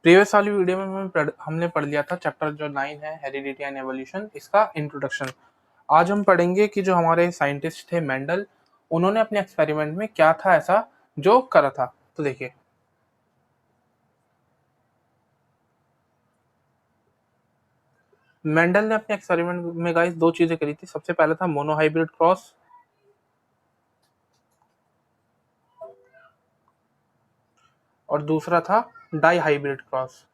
Previous वाली video में हमने पढ़ लिया था चैप्टर जो 9 है हेरिडिटी एंड एवोल्यूशन, इसका इंट्रोडक्शन। आज हम पढ़ेंगे कि जो हमारे साइंटिस्ट थे मेंडल, उन्होंने अपने एक्सपेरिमेंट में क्या था ऐसा जो करा था। तो देखिए, मेंडल ने अपने एक्सपेरिमेंट में गाइस दो चीजें करी थी। सबसे पहला था मोनोहाइब्रिड क्रॉस और दूसरा था डाई हाइब्रिड क्रॉस।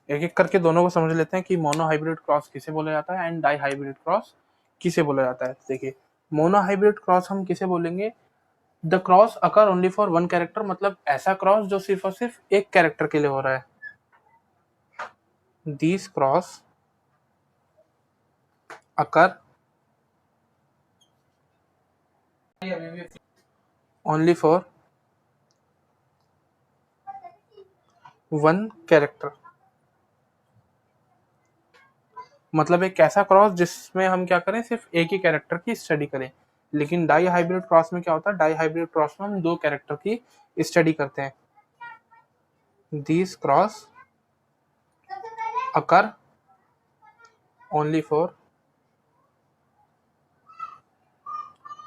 एक एक करके दोनों को समझ लेते हैं कि मोनोहाइब्रिड क्रॉस किसे बोला जाता है एंड डाई हाइब्रिड क्रॉस किसे बोला जाता है। देखिए, मोनोहाइब्रिड क्रॉस हम किसे बोलेंगे? The cross occur only for one character, मतलब ऐसा क्रॉस जो सिर्फ और सिर्फ एक कैरेक्टर के लिए हो रहा है। These cross occur only for one character, मतलब एक ऐसा क्रॉस जिसमें हम क्या करें, सिर्फ एक ही कैरेक्टर की स्टडी करें। लेकिन डाई हाइब्रिड क्रॉस में क्या होता है? डाई हाइब्रिड क्रॉस में हम दो कैरेक्टर की स्टडी करते हैं। These cross occur only for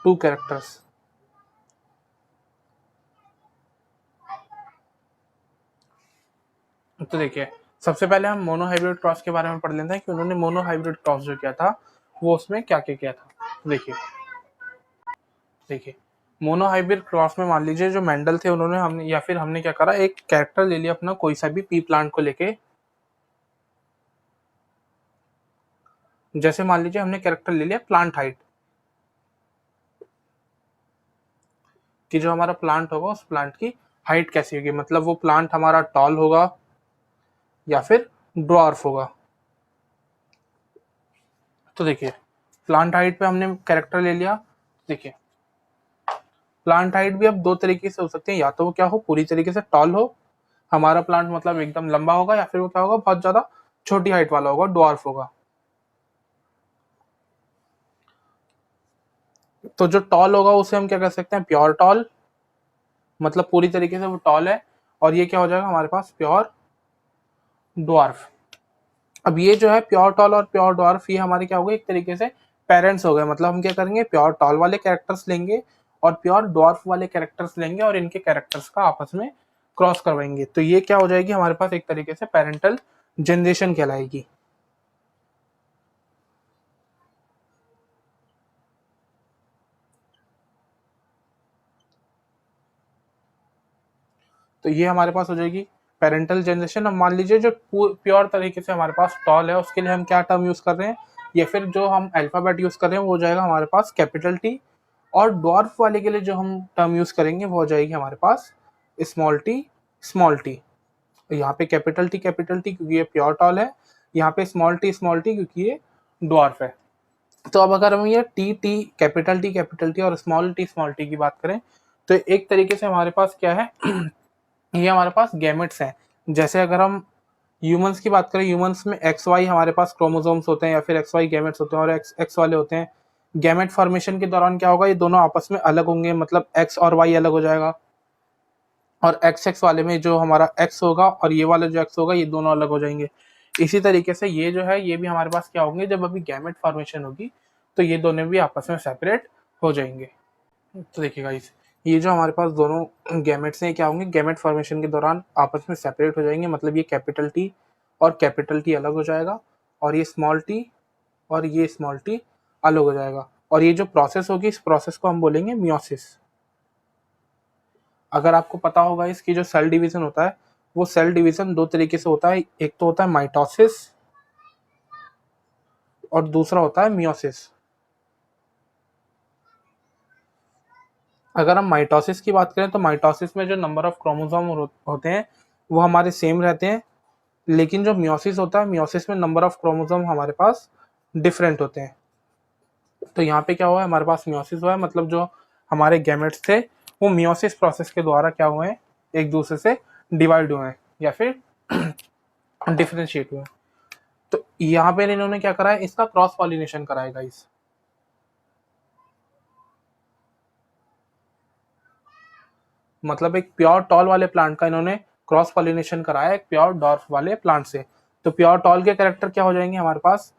two characters. तो देखिए, सबसे पहले हम मोनोहाइब्रिड क्रॉस के बारे में पढ़ लेते हैं कि उन्होंने मोनोहाइब्रिड क्रॉस जो किया था वो उसमें क्या क्या किया था। देखिए, मोनोहाइब्रिड क्रॉस में मान लीजिए जो मेंडल थे उन्होंने हमने क्या करा, एक कैरेक्टर ले लिया अपना, कोई सा भी पी प्लांट को लेके। जैसे मान लीजिए हमने कैरेक्टर ले लिया प्लांट हाइट, कि जो हमारा प्लांट होगा उस प्लांट की हाइट कैसी होगी, मतलब वो प्लांट हमारा टॉल होगा या फिर ड्वार्फ होगा। तो देखिए, प्लांट हाइट पे हमने कैरेक्टर ले लिया। देखिए, प्लांट हाइट भी अब दो तरीके से हो सकते हैं, या तो वो क्या हो, पूरी तरीके से टॉल हो, हमारा प्लांट मतलब एकदम लंबा होगा, या फिर वो क्या होगा, बहुत ज्यादा छोटी हाइट वाला होगा, ड्वार्फ होगा। तो जो टॉल होगा उसे हम क्या कह सकते हैं? प्योर टॉल, मतलब पूरी तरीके से वो टॉल है। और ये क्या हो जाएगा हमारे पास? Pure dwarf. अब ये जो है प्योर टॉल और प्योर ड्वार्फ, ये हमारे क्या हो गए, एक तरीके से पेरेंट्स हो गए। मतलब हम क्या करेंगे, प्योर टॉल वाले कैरेक्टर्स लेंगे और प्योर ड्वार्फ वाले कैरेक्टर्स लेंगे और इनके कैरेक्टर्स का आपस में क्रॉस करवाएंगे। तो ये क्या हो जाएगी हमारे पास, एक तरीके से पेरेंटल जनरेशन कहलाएगी। तो ये हमारे पास हो जाएगी पेरेंटल जनरेशन। अब मान लीजिए जो प्योर तरीके से हमारे पास टॉल है उसके लिए हम क्या टर्म यूज कर रहे हैं, या फिर जो हम अल्फाबेट यूज कर रहे हैं वो हो जाएगा हमारे पास कैपिटल टी। और ड्वार्फ वाले के लिए जो हम टर्म यूज करेंगे वो हो जाएगी हमारे पास स्मॉल टी, स्मॉल टी। यहाँ पे कैपिटल टी क्योंकि ये प्योर टॉल है, यहाँ पे स्मॉल टी क्योंकि ये ड्वार्फ है। तो अब अगर हम ये कैपिटल टी और स्मॉल टी की बात करें, तो एक तरीके से हमारे पास क्या है ये हमारे पास गैमेट्स हैं। जैसे अगर हम ह्यूमंस की बात करें, ह्यूमंस में एक्स वाई हमारे पास क्रोमोसोम्स होते हैं या फिर एक्स वाई गैमेट्स होते हैं और एक्स एक्स वाले होते हैं। गैमेट फॉर्मेशन के दौरान क्या होगा, ये दोनों आपस में अलग होंगे, मतलब एक्स और वाई अलग हो जाएगा। और एक्स एक्स वाले में जो हमारा एक्स होगा और ये वाला जो एक्स होगा ये दोनों अलग हो जाएंगे। इसी तरीके से ये जो है ये भी हमारे पास क्या होंगे, जब अभी गैमेट फॉर्मेशन होगी तो ये दोनों भी आपस में सेपरेट हो जाएंगे। तो देखिएगा, ये जो हमारे पास दोनों गैमेट्स हैं क्या होंगे, गैमेट फॉर्मेशन के दौरान आपस में सेपरेट हो जाएंगे। मतलब ये कैपिटल टी और कैपिटल टी अलग हो जाएगा, और ये स्मॉल टी और ये स्मॉल टी अलग हो जाएगा। और ये जो प्रोसेस होगी इस प्रोसेस को हम बोलेंगे मियोसिस। अगर आपको पता होगा इसकी जो सेल डिवीजन होता है वो सेल डिवीजन दो तरीके से होता है, एक तो होता है माइटोसिस और दूसरा होता है मियोसिस। अगर हम माइटोसिस की बात करें तो माइटोसिस में जो नंबर ऑफ क्रोमोसोम होते हैं वो हमारे सेम रहते हैं, लेकिन जो मियोसिस होता है, मियोसिस में नंबर ऑफ क्रोमोसोम हमारे पास डिफरेंट होते हैं। तो यहाँ पे क्या हुआ है, हमारे पास मियोसिस हुआ है, मतलब जो हमारे गैमेट्स थे वो मियोसिस प्रोसेस के द्वारा क्या हुए हैं, एक दूसरे से डिवाइड हुए हैं या फिर डिफरेंशिएट हुए हैं। तो यहाँ पे इन्होंने क्या करा है, इसका क्रॉस पॉलिनेशन कराएगा। मतलब एक प्योर टॉल वाले प्लांट का इन्होंने क्रॉस पॉलिनेशन कराया एक प्योर डॉर्फ वाले प्लांट से। तो प्योर टॉल के कैरेक्टर क्या हो जाएंगे हमारे पास,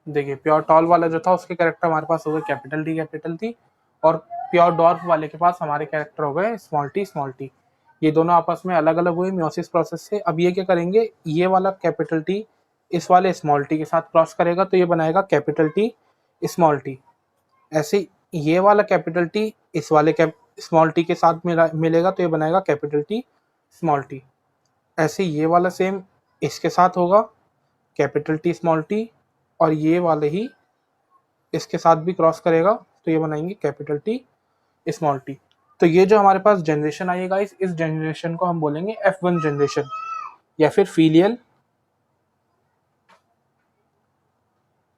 देखिए प्योर टॉल वाला जो था उसके कैरेक्टर हमारे पास हो गए कैपिटल टी, और प्योर डॉर्फ वाले के पास हमारे कैरेक्टर हो गए स्मॉल टी। ये दोनों आपस में अलग अलग हुए मियोसिस प्रोसेस से। अब ये क्या करेंगे, ये वाला कैपिटल टी इस वाले स्मॉल टी के साथ क्रॉस करेगा तो ये बनाएगा कैपिटल टी स्मॉल टी। ऐसे ये वाला कैपिटल टी इस वाले स्मॉल टी के साथ मिलेगा तो ये बनाएगा कैपिटल टी स्मॉल टी। ऐसे ये वाला सेम इसके साथ होगा कैपिटल टी स्मॉल टी, और ये वाले ही इसके साथ भी क्रॉस करेगा तो ये बनाएंगे कैपिटल टी स्मॉल टी। तो ये जो हमारे पास जनरेशन आई है गाइस, इस जनरेशन को हम बोलेंगे F1 जनरेशन या फिर फीलियल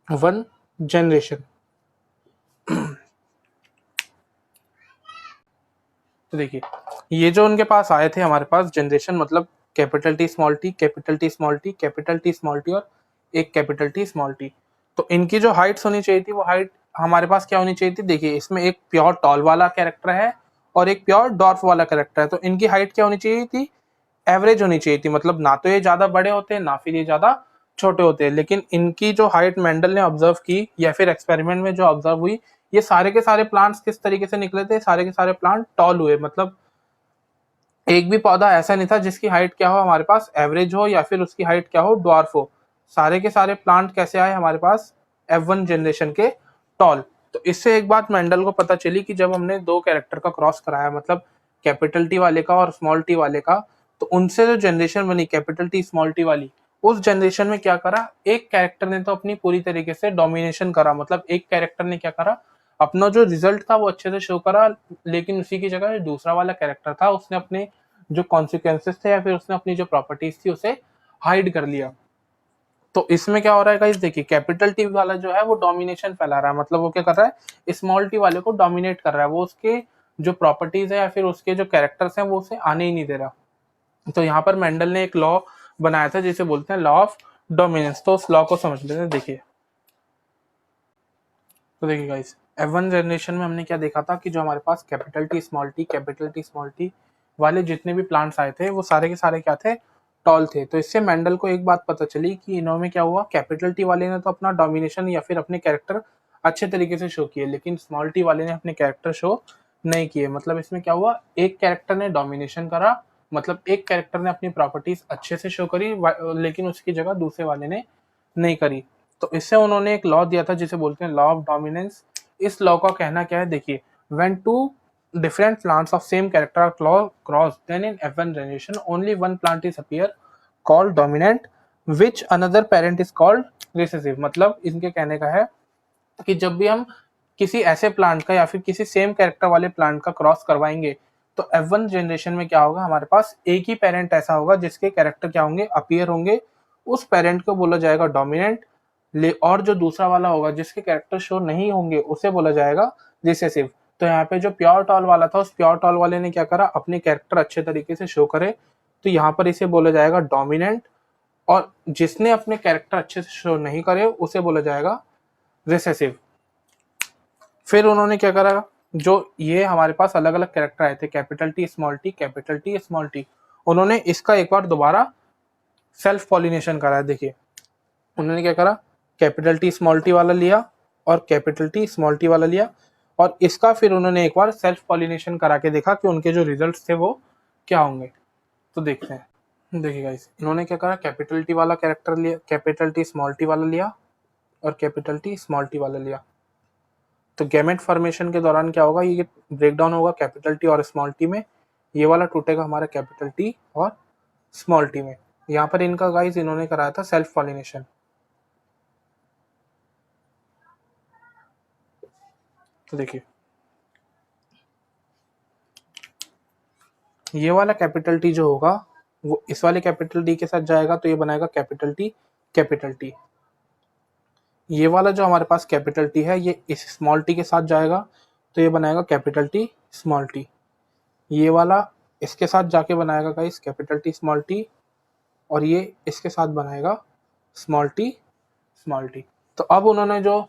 1 जनरेशन। तो देखिए ये जो उनके पास आए थे हमारे पास जनरेशन, मतलब capital T small T capital T small T capital T small T और एक कैपिटल टी स्मॉल टी। तो इनकी जो हाइट्स होनी चाहिए थी वो हाइट हमारे पास क्या होनी चाहिए थी, देखिए इसमें एक प्योर टॉल वाला कैरेक्टर है और एक प्योर डॉर्फ वाला कैरेक्टर है। तो इनकी हाइट क्या होनी चाहिए थी, एवरेज होनी चाहिए थी, मतलब ना तो ये ज्यादा बड़े होते ना फिर ये ज्यादा छोटे होते। लेकिन इनकी जो हाइट मेंडल ने ऑब्जर्व की या फिर एक्सपेरिमेंट में जो ऑब्जर्व हुई, ये सारे के सारे प्लांट्स किस तरीके से निकले थे, सारे के सारे प्लांट टॉल हुए। मतलब एक भी पौधा ऐसा नहीं था जिसकी हाइट क्या हो हमारे पास एवरेज हो या फिर उसकी हाइट क्या हो ड्वार्फ हो। सारे के सारे प्लांट कैसे आए हमारे पास F1 जनरेशन के टॉल। तो इससे एक बात मेंडल को पता चली कि जब हमने दो कैरेक्टर का क्रॉस कराया, मतलब कैपिटल टी वाले का और स्मॉल टी वाले का, तो उनसे जो जनरेशन बनी कैपिटल टी स्मॉल टी वाली, उस जनरेशन में क्या करा, एक कैरेक्टर ने तो अपनी पूरी तरीके से डोमिनेशन करा। मतलब एक कैरेक्टर ने क्या करा, अपना जो रिजल्ट था वो अच्छे से शो करा, लेकिन उसी की जगह दूसरा वाला कैरेक्टर था उसने अपने जो कॉन्सिक्वेंसेस थे या फिर उसने अपनी जो प्रॉपर्टीज थी उसे हाइड कर लिया। तो इसमें क्या हो रहा है गाइस, देखिए कैपिटल टी वाला जो है वो डोमिनेशन फैला रहा है, मतलब वो क्या कर रहा है, स्मॉल टी वाले को डोमिनेट कर रहा है, वो उसके जो प्रॉपर्टीज है या फिर उसके जो कैरेक्टर्स हैं वो उसे आने ही नहीं दे रहा। तो यहाँ पर मेंडल ने एक लॉ बनाया था जिसे बोलते हैं लॉ ऑफ डोमिनेंस। तो उस लॉ को समझ लेते हैं। देखिए तो देखिए गाइस, F1 जनरेशन में हमने क्या देखा था कि जो हमारे पास कैपिटल टी स्मॉल टी वाले जितने भी प्लांट्स आए थे वो सारे के सारे क्या थे, टॉल थे। तो इससे मेंडल को एक बात पता चली कि इन्होंने क्या हुआ, कैपिटल टी वाले ने तो अपना डोमिनेशन या फिर अपने कैरेक्टर अच्छे तरीके से शो किए, लेकिन स्मॉल टी वाले ने अपने कैरेक्टर शो नहीं किए। मतलब इसमें क्या हुआ, एक कैरेक्टर ने डोमिनेशन करा, मतलब एक कैरेक्टर ने अपनी प्रॉपर्टीज अच्छे से शो करी, लेकिन उसकी जगह दूसरे वाले ने नहीं करी। तो इससे उन्होंने एक लॉ दिया था जिसे बोलते हैं लॉ ऑफ डोमिनेंस। इस लॉ का कहना क्या है, देखिए when two different plants of same character are crossed, then in F1 generation only one plant is appear called dominant which another parent is called recessive। मतलब इनके कहने का है कि जब भी हम किसी ऐसे प्लांट का या फिर किसी सेम कैरेक्टर वाले प्लांट का क्रॉस करवाएंगे तो F1 जनरेशन में क्या होगा, हमारे पास एक ही पेरेंट ऐसा होगा जिसके कैरेक्टर क्या होंगे, अपीयर होंगे। उस पेरेंट को बोला जाएगा डोमिनेंट, और जो दूसरा वाला होगा जिसके कैरेक्टर शो नहीं होंगे उसे बोला जाएगा रिसेसिव। तो यहाँ पे जो प्योर टॉल वाला था उस प्योर टॉल वाले ने क्या करा, अपने कैरेक्टर अच्छे तरीके से शो करे, तो यहाँ पर इसे बोला जाएगा डोमिनेंट, और जिसने अपने कैरेक्टर अच्छे से शो नहीं करे उसे बोला जाएगा रिसेसिव। फिर उन्होंने क्या करा, जो ये हमारे पास अलग अलग कैरेक्टर आए थे कैपिटल टी स्मॉल टी, उन्होंने इसका एक बार दोबारा सेल्फ पॉलिनेशन करा। देखिए उन्होंने क्या करा, कैपिटल टी स्मॉल टी वाला लिया और कैपिटल टी स्मॉल टी वाला लिया, और इसका फिर उन्होंने एक बार सेल्फ पॉलिनेशन करा के देखा कि उनके जो रिजल्ट्स थे वो क्या होंगे। तो देखते हैं। देखिए गाइस, इन्होंने क्या करा, कैपिटल टी वाला कैरेक्टर लिया, कैपिटल टी स्मॉल टी वाला लिया और कैपिटल टी स्मॉल टी वाला लिया। तो गैमेट फॉर्मेशन के दौरान क्या होगा, ये ब्रेकडाउन होगा कैपिटल टी और स्मॉल टी में, ये वाला टूटेगा हमारा कैपिटल टी और स्मॉल टी में। यहाँ पर इनका गाइस इन्होंने कराया था सेल्फ पॉलिनेशन। तो देखिए ये वाला कैपिटल टी जो होगा वो इस वाले कैपिटल टी के साथ जाएगा तो ये बनाएगा कैपिटल टी। ये वाला जो हमारे पास कैपिटल टी है ये इस स्मॉल टी के साथ जाएगा तो ये बनाएगा कैपिटल टी स्मॉल टी। ये वाला इसके साथ जाके बनाएगा guys capital T small T, और ये इसके साथ बनाएगा स्मॉल टी। तो अब उन्होंने जो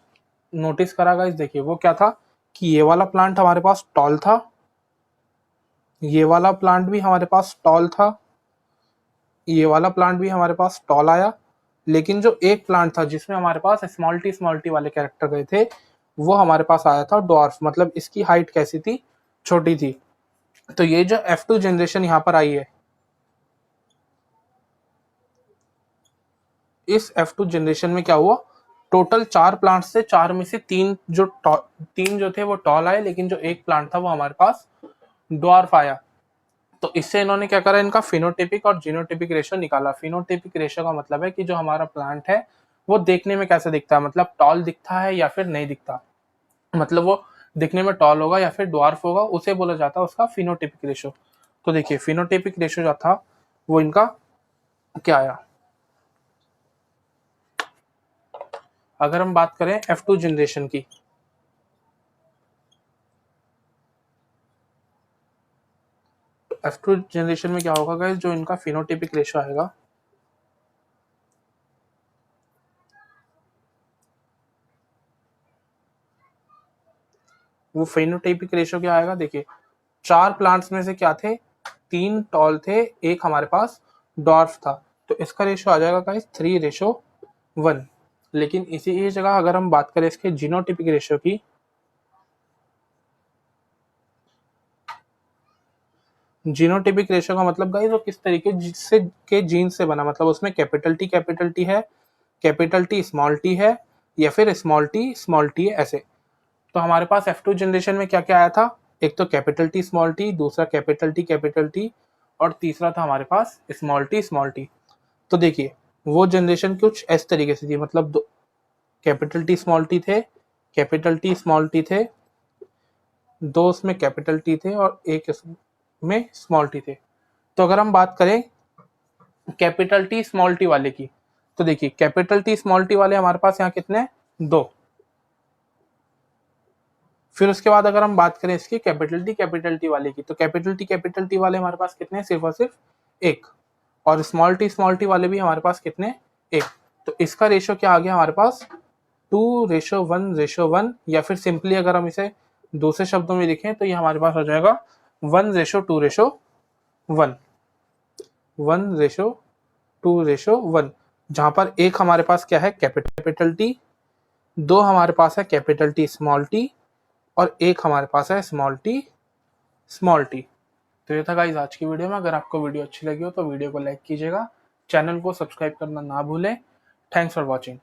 नोटिस करा गाइस, देखिए वो क्या था कि ये वाला प्लांट हमारे पास टॉल था, ये वाला प्लांट भी हमारे पास टॉल था, ये वाला प्लांट भी हमारे पास टॉल आया, लेकिन जो एक प्लांट था जिसमें हमारे पास स्मॉल टी वाले कैरेक्टर गए थे, वो हमारे पास आया था डॉर्फ, मतलब इसकी हाइट कैसी थी, छोटी थी। तो ये जो F2 जनरेशन यहाँ पर आई है, इस F2 जनरेशन में क्या हुआ, टोटल 4 प्लांट से 4 में से 3 जो थे वो टॉल आए, लेकिन जो एक प्लांट था वो हमारे पास डॉर्फ आया। तो इससे इन्होंने क्या करा, इनका फिनोटिपिक और जीनोटिपिक रेशियो निकाला। फिनोटिपिक रेशियो का मतलब है कि जो हमारा प्लांट है वो देखने में कैसा दिखता है, मतलब टॉल दिखता है या फिर नहीं दिखता, मतलब वो दिखने में टॉल होगा या फिर ड्वार्फ होगा, उसे बोला जाता है उसका फिनोटिपिक रेशियो। तो देखिए फिनोटिपिक रेशियो जो था वो इनका क्या आया। अगर हम बात करें F2 जनरेशन की, F2 जनरेशन में क्या होगा गाइस, जो इनका फिनोटिपिक रेशियो आएगा, वो फिनोटाइपिक रेशियो क्या आएगा, देखिए 4 प्लांट्स में से क्या थे, 3 टॉल थे, एक हमारे पास डॉर्फ था, तो इसका रेशियो आ जाएगा गाइस 3:1। लेकिन इसी जगह अगर हम बात करें इसके जीनोटिपिक रेशियो की, जीनोटिपिक रेशियो का मतलब गाइस वो किस तरीके जिससे के जीन से बना, मतलब उसमें कैपिटल टी है, कैपिटल टी है, या फिर स्मॉल टी है, ऐसे। तो हमारे पास F2 जनरेशन में क्या क्या आया था, एक तो कैपिटल टी, दूसरा कैपिटल टी, और तीसरा था हमारे पास स्मॉल टी। तो देखिए वो जनरेशन कुछ इस तरीके से थी, मतलब दो कैपिटल टी स्मॉल टी थे, दो उसमें कैपिटल टी थे और एक इसमें स्मॉल टी थे। तो अगर हम बात करें कैपिटल टी स्मॉल टी वाले की, तो देखिए कैपिटल टी स्मॉल टी वाले हमारे पास यहाँ कितने, 2। फिर उसके बाद अगर हम बात करें इसकी कैपिटल टी वाले की, तो कैपिटल टी वाले हमारे पास कितने, सिर्फ और सिर्फ 1। और स्मॉल टी वाले भी हमारे पास कितने, 1। तो इसका रेशियो क्या आ गया हमारे पास, 2:1:1, या फिर सिंपली अगर हम इसे दूसरे शब्दों में लिखें तो ये हमारे पास हो जाएगा 1:2:1, 1:2:1, जहां पर एक हमारे पास क्या है कैपिटल टी, 2 हमारे पास है कैपिटल टी स्मॉल टी, और एक हमारे पास है स्मॉल टी। तो ये था गाइस आज की वीडियो में। अगर आपको वीडियो अच्छी लगी हो तो वीडियो को लाइक कीजिएगा, चैनल को सब्सक्राइब करना ना भूलें। Thanks for watching.